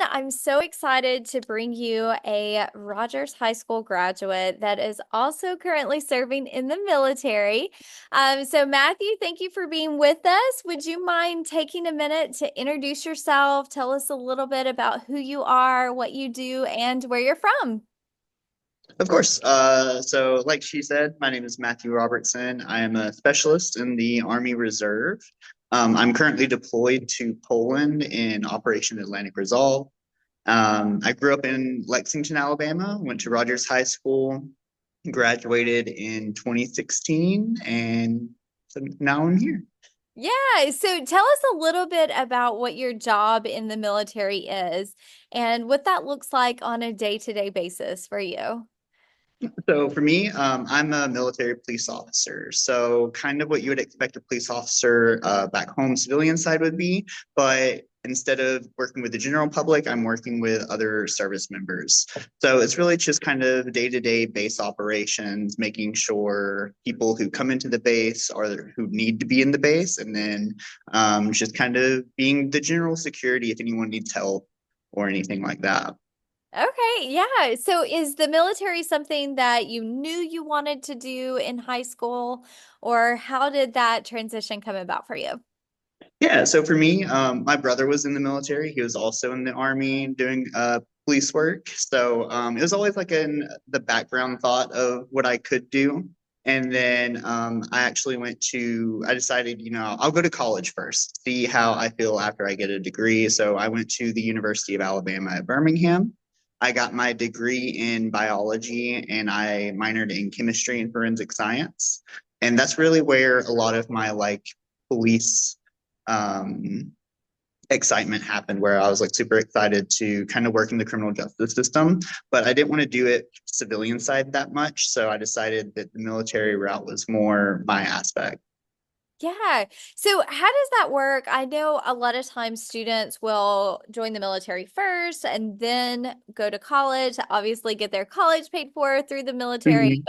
I'm so excited to bring you a Rogers High School graduate that is also currently serving in the military. So, Matthew, thank you for being with us. Would you mind taking a minute to introduce yourself? Tell us a little bit about who you are, what you do, and where you're from. Of course. So, like she said, my name is Matthew Robertson. I am a specialist in the Army Reserve. I'm currently deployed to Poland in Operation Atlantic Resolve. I grew up in Lexington, Alabama, went to Rogers High School, graduated in 2016, and so now I'm here. Yeah, so tell us a little bit about what your job in the military is and what that looks like on a day-to-day basis for you. So for me, I'm a military police officer. So kind of what you would expect a police officer back home, civilian side would be, but instead of working with the general public, I'm working with other service members. So it's really just kind of day-to-day base operations, making sure people who come into the base are who need to be in the base, and then just kind of being the general security if anyone needs help or anything like that. Okay, yeah. So is the military something that you knew you wanted to do in high school, or how did that transition come about for you? Yeah, so for me, my brother was in the military. He was also in the army doing police work. So it was always like in the background thought of what I could do. And then I decided, I'll go to college first, see how I feel after I get a degree. So I went to the University of Alabama at Birmingham. I got my degree in biology and I minored in chemistry and forensic science. And that's really where a lot of my like police um, excitement happened where I was like super excited to kind of work in the criminal justice system, but I didn't want to do it civilian side that much. So I decided that the military route was more my aspect. Yeah. So how does that work? I know a lot of times students will join the military first and then go to college, obviously get their college paid for through the military. Mhm.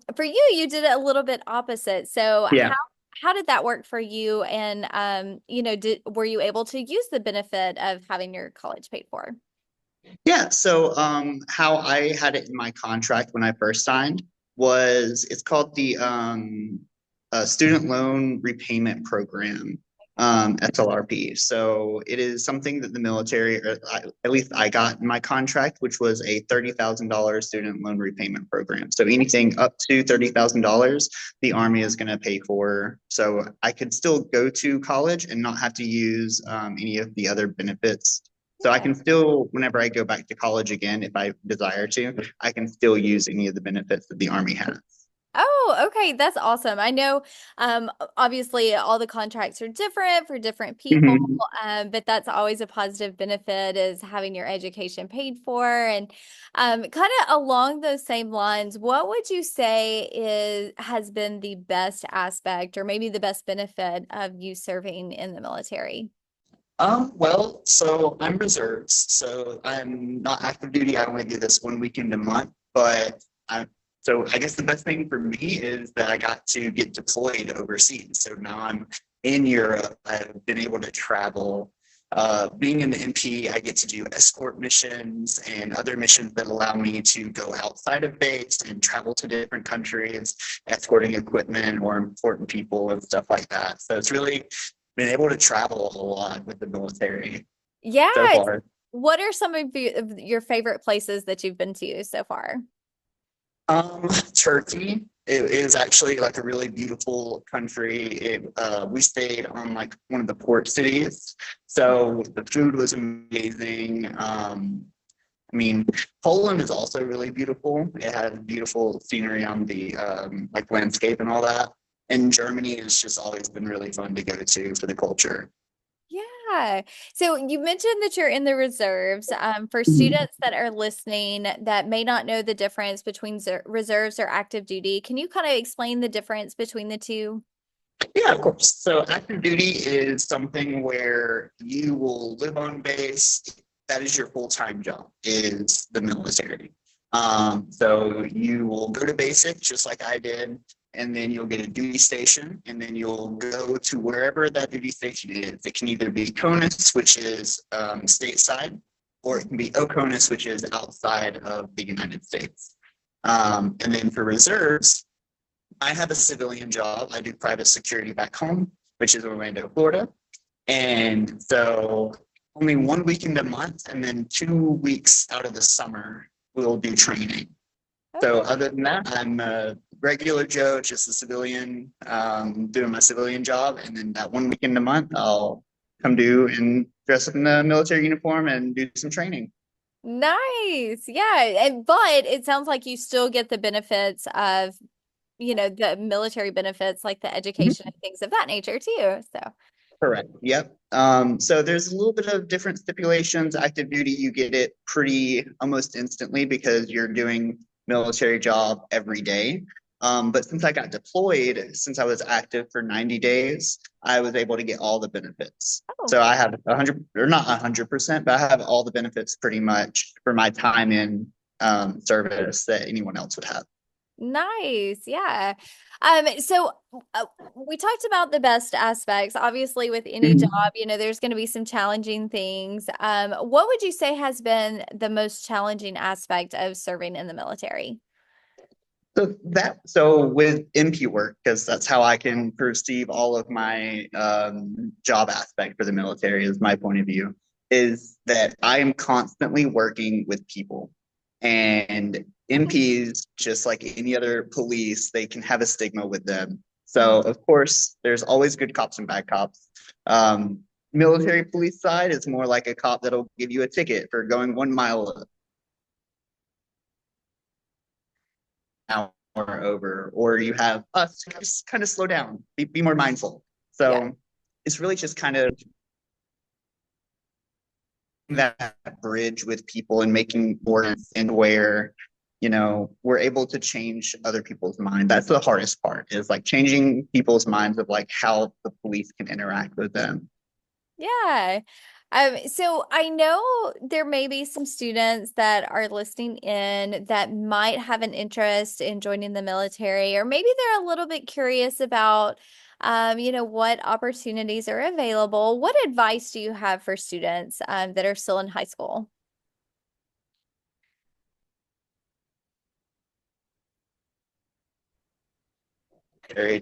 But for you, you did it a little bit opposite. So Yeah. how did that work for you? And were you able to use the benefit of having your college paid for? Yeah. So how I had it in my contract when I first signed was it's called the Student Loan Repayment Program, SLRP. So it is something that the military, at least I got in my contract, which was a $30,000 student loan repayment program. So anything up to $30,000, the Army is going to pay for. So I could still go to college and not have to use any of the other benefits. So I Yeah. can still, whenever I go back to college again, if I desire to, I can still use any of the benefits that the Army has. Oh, okay. That's awesome. I know, obviously all the contracts are different for different people, Mhm. but that's always a positive benefit is having your education paid for. And kind of along those same lines, what would you say has been the best aspect or maybe the best benefit of you serving in the military? So I'm reserves, so I'm not active duty. I only do this 1 weekend a month, but I guess the best thing for me is that I got to get deployed overseas. So now I'm in Europe. I've been able to travel. Being in the MP, I get to do escort missions and other missions that allow me to go outside of base and travel to different countries, escorting equipment or important people and stuff like that. So it's really been able to travel a whole lot with the military Yeah. so far. What are some of your favorite places that you've been to so far? Turkey. It is actually like a really beautiful country. We stayed on like one of the port cities, so the food was amazing. I mean, Poland is also really beautiful. It has beautiful scenery on the like landscape and all that. And Germany has just always been really fun to go to for the culture. Yeah. So you mentioned that you're in the reserves. For Mhm. students that are listening that may not know the difference between reserves or active duty, can you kind of explain the difference between the two? Yeah, of course. So active duty is something where you will live on base. That is your full-time job, is the military. So you will go to basic just like I did. and then you'll get a duty station, and then you'll go to wherever that duty station is. It can either be CONUS, which is stateside, or it can be OCONUS, which is outside of the United States. And then for reserves, I have a civilian job. I do private security back home, which is Orlando, Florida. And so only 1 weekend a month, and then 2 weeks out of the summer, we'll do training. So Okay. other than that, I'm a regular Joe, just a civilian, doing my civilian job. And then that 1 weekend a month, I'll come do and dress up in the military uniform and do some training. Nice. Yeah. But it sounds like you still get the benefits of, the military benefits like the education and things of that nature too. So, Correct. Yep. So there's a little bit of different stipulations. Active duty, you get it pretty almost instantly because you're doing military job every day. But since I got deployed, since I was active for 90 days, I was able to get all the benefits. oh, So I have 100, or not 100%, but I have all the benefits pretty much for my time in service that anyone else would have. nice. Yeah. So we talked about the best aspects. Obviously, with any job, Mhm. there's going to be some challenging things. What would you say has been the most challenging aspect of serving in the military? So with MP work, because that's how I can perceive all of my job aspect for the military, is my point of view, is that I am constantly working with people. And MPs, just like any other police, they can have a stigma with them. So of course, there's always good cops and bad cops. Um, Military police side is more like a cop that'll give you a ticket for going 1 mile hour over, or you have us just kind of slow down, be more mindful. Yeah. So it's really just kind of that bridge with people and making more and where we're able to change other people's mind. That's the hardest part, is like changing people's minds of like how the police can interact with them. Yeah. So I know there may be some students that are listening in that might have an interest in joining the military, or maybe they're a little bit curious about, what opportunities are available. What advice do you have for students, that are still in high school?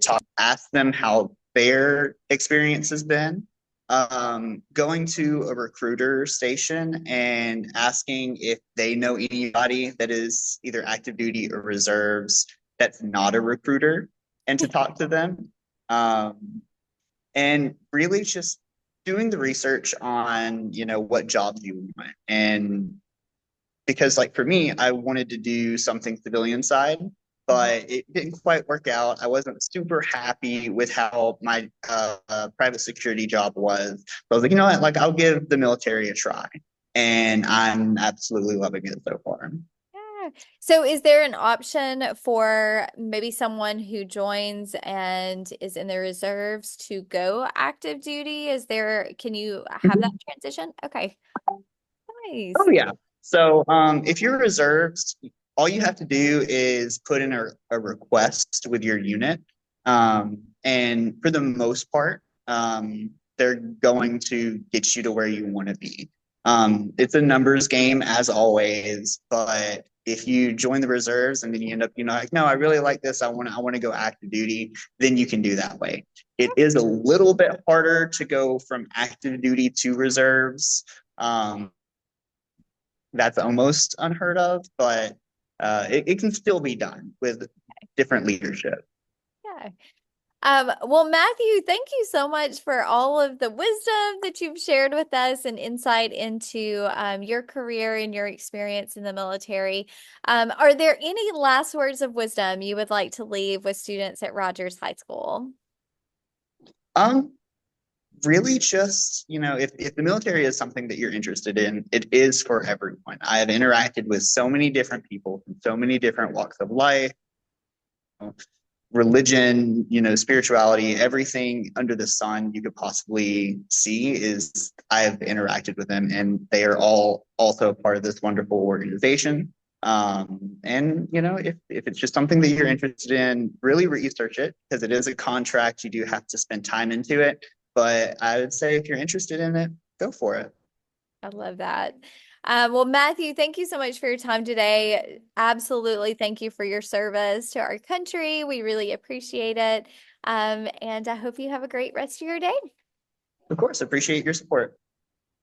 Talk, ask them how their experience has been. Going to a recruiter station and asking if they know anybody that is either active duty or reserves that's not a recruiter, and to talk to them. Um, and really just doing the research on, what jobs you want. And because like for me, I wanted to do something civilian side, Mhm. but it didn't quite work out. I wasn't super happy with how my private security job was. So I was like, you know what, like I'll give the military a try, and I'm absolutely loving it so far. Yeah. So is there an option for maybe someone who joins and is in the reserves to go active duty? Can you have that transition? Okay. Nice. Oh yeah. So if you're reserves, all you have to do is put in a request with your unit. And for the most part, they're going to get you to where you want to be. It's a numbers game as always, but if you join the reserves and then you end up, like, no, I really like this. I want to go active duty, then you can do that way. It is a little bit harder to go from active duty to reserves. That's almost unheard of, but it can still be done with different leadership. Yeah. Well, Matthew, thank you so much for all of the wisdom that you've shared with us and insight into your career and your experience in the military. Are there any last words of wisdom you would like to leave with students at Rogers High School? Um, Really just, if the military is something that you're interested in, it is for everyone. I have interacted with so many different people from so many different walks of life, religion, spirituality, everything under the sun you could possibly see is I have interacted with them, and they are all also part of this wonderful organization. And if it's just something that you're interested in, really research it because it is a contract. You do have to spend time into it. But I would say if you're interested in it, go for it. I love that. Well, Matthew, thank you so much for your time today. Absolutely. Thank you for your service to our country. We really appreciate it. And I hope you have a great rest of your day. Of course, appreciate your support.